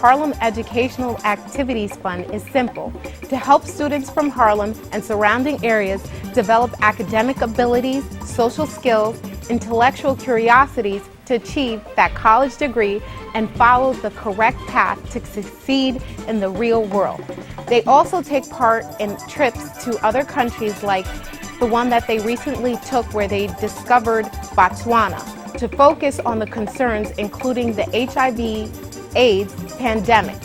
Harlem Educational Activities Fund is simple: to help students from Harlem and surrounding areas develop academic abilities, social skills, intellectual curiosities to achieve that college degree and follow the correct path to succeed in the real world. They also take part in trips to other countries like the one that they recently took where they discovered Botswana to focus on the concerns including the HIV/AIDS pandemic.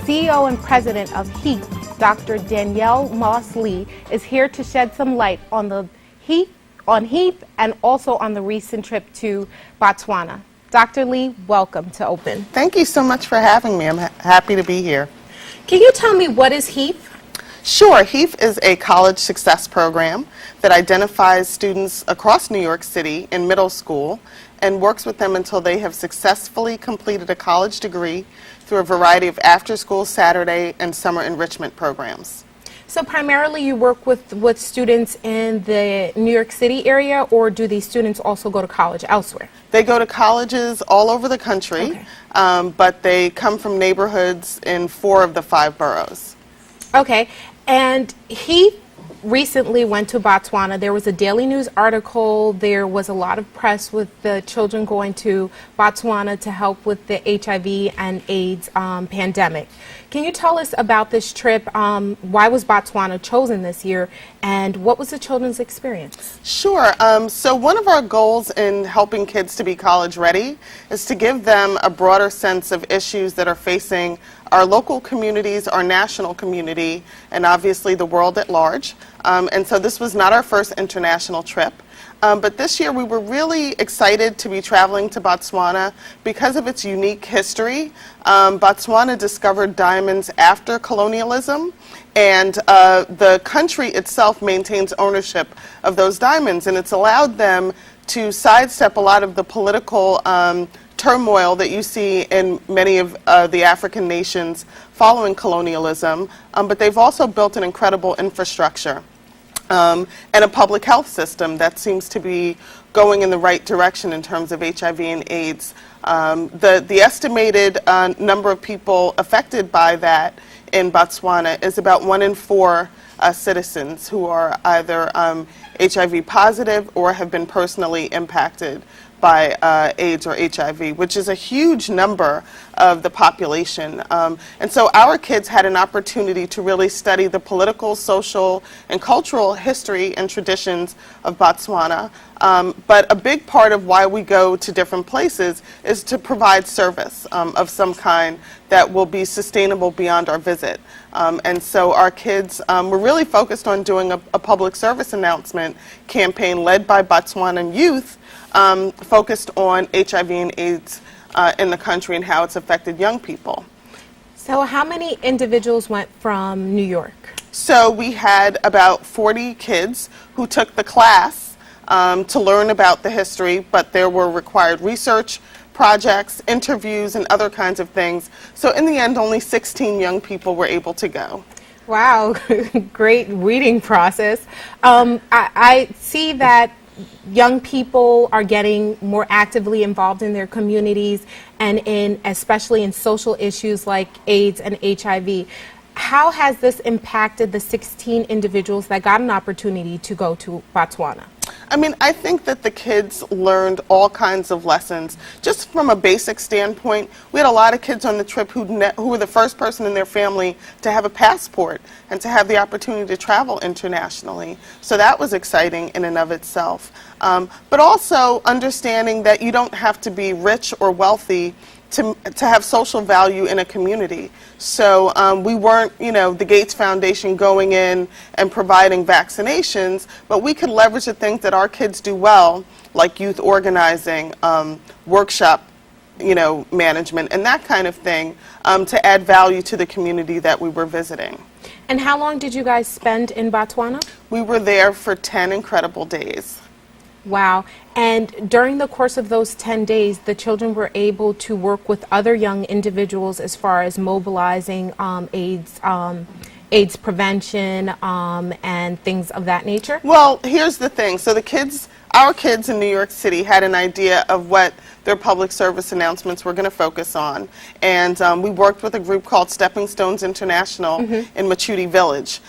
CEO and President of HEAF, Dr. Danielle Moss-Lee, is here to shed some light on the HEAF and also on the recent trip to Botswana. Dr. Lee, welcome to Open. Thank you so much for having me. I'm happy to be here. Can you tell me what is HEAF? Sure. HEAF is a college success program that identifies students across New York City in middle school and works with them until they have successfully completed a college degree through a variety of after-school, Saturday, and summer enrichment programs. So primarily you work with students in the New York City area, or do these students also go to college elsewhere? They go to colleges all over the country, okay. But they come from neighborhoods in 4 of the 5 boroughs. Okay, and he recently went to Botswana. There was a Daily News article. There was a lot of press with the children going to Botswana to help with the HIV and AIDS pandemic. Can you tell us about this trip? Why was Botswana chosen this year, and what was the children's experience? Sure. So one of our goals in helping kids to be college ready is to give them a broader sense of issues that are facing our local communities, our national community, and obviously the world at large. And so this was not our first international trip. But this year we were really excited to be traveling to Botswana because of its unique history. Botswana discovered diamonds after colonialism, and the country itself maintains ownership of those diamonds, and it's allowed them to sidestep a lot of the political turmoil that you see in many of the African nations following colonialism, but they've also built an incredible infrastructure and a public health system that seems to be going in the right direction in terms of HIV and AIDS. The estimated number of people affected by that in Botswana is about 1 in 4 citizens who are either HIV positive or have been personally impacted by AIDS or HIV, which is a huge number of the population. And so our kids had an opportunity to really study the political, social, and cultural history and traditions of Botswana. But a big part of why we go to different places is to provide service of some kind that will be sustainable beyond our visit. And so our kids were really focused on doing a public service announcement campaign led by Botswanan youth, focused on HIV and AIDS in the country and how it's affected young people. So how many individuals went from New York? So we had about 40 kids who took the class to learn about the history, but there were required research projects, interviews, and other kinds of things. So in the end, only 16 young people were able to go. Wow, great weeding process. I see that young people are getting more actively involved in their communities and especially in social issues like AIDS and HIV. How has this impacted the 16 individuals that got an opportunity to go to Botswana? I mean, I think that the kids learned all kinds of lessons. Just from a basic standpoint, we had a lot of kids on the trip who were the first person in their family to have a passport and to have the opportunity to travel internationally. So that was exciting in and of itself. But also understanding that you don't have to be rich or wealthy to have social value in a community. So we weren't, the Gates Foundation going in and providing vaccinations, but we could leverage the things that our kids do well, like youth organizing, workshop, management, and that kind of thing, to add value to the community that we were visiting. And how long did you guys spend in Botswana? We were there for 10 incredible days. Wow. And during the course of those 10 days, the children were able to work with other young individuals as far as mobilizing AIDS prevention and things of that nature? Well, here's the thing. So our kids in New York City had an idea of what their public service announcements were going to focus on. And we worked with a group called Stepping Stones International in Machuti Village.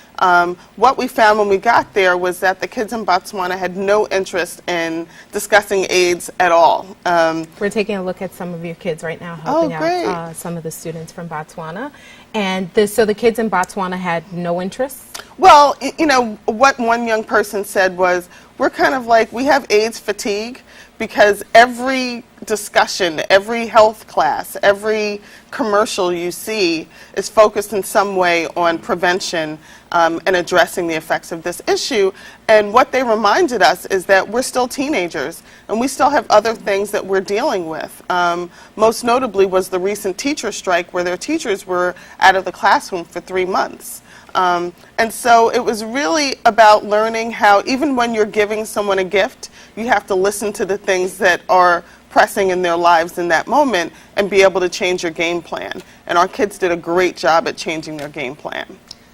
What we found when we got there was that the kids in Botswana had no interest in discussing AIDS at all. We're taking a look at some of your kids right now, helping out some of the students from Botswana. And so the kids in Botswana had no interest? Well, you know, what one young person said was, we're kind of like, we have AIDS fatigue, because every discussion, every health class, every commercial you see is focused in some way on prevention and addressing the effects of this issue. And what they reminded us is that we're still teenagers and we still have other things that we're dealing with. Most notably was the recent teacher strike where their teachers were out of the classroom for 3 months. And so it was really about learning how, even when you're giving someone a gift, you have to listen to the things that are pressing in their lives in that moment and be able to change your game plan. And our kids did a great job at changing their game plan.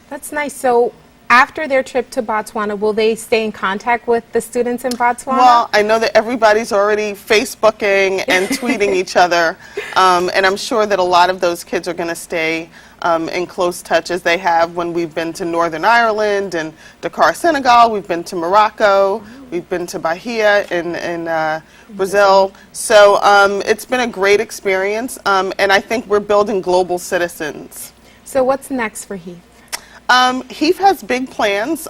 That's nice. So after their trip to Botswana, will they stay in contact with the students in Botswana? Well, I know that everybody's already Facebooking and tweeting each other, and I'm sure that a lot of those kids are going to stay in close touch, as they have when we've been to Northern Ireland and Dakar, Senegal. We've been to Morocco. We've been to Bahia in Brazil. So it's been a great experience, and I think we're building global citizens. So what's next for HEAF? HEAF has big plans.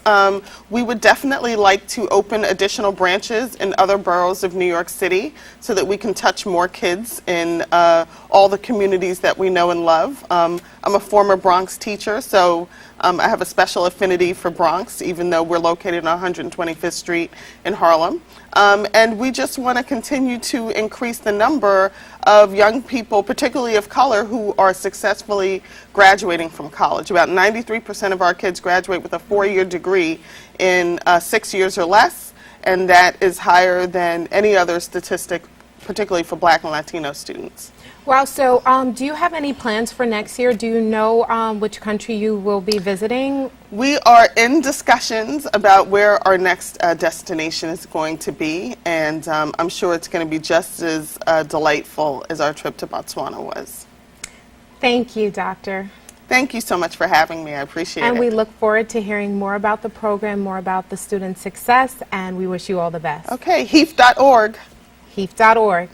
We would definitely like to open additional branches in other boroughs of New York City so that we can touch more kids in all the communities that we know and love. I'm a former Bronx teacher, so I have a special affinity for Bronx, even though we're located on 125th Street in Harlem. And we just want to continue to increase the number of young people, particularly of color, who are successfully graduating from college. About 93% of our kids graduate with a 4-year degree in 6 years or less, and that is higher than any other statistic, particularly for Black and Latino students. Wow, so do you have any plans for next year? Do you know which country you will be visiting? We are in discussions about where our next destination is going to be, and I'm sure it's going to be just as delightful as our trip to Botswana was. Thank you, Doctor. Thank you so much for having me. I appreciate it. And we look forward to hearing more about the program, more about the student success, and we wish you all the best. Okay, HEAF.org. HEAF.org.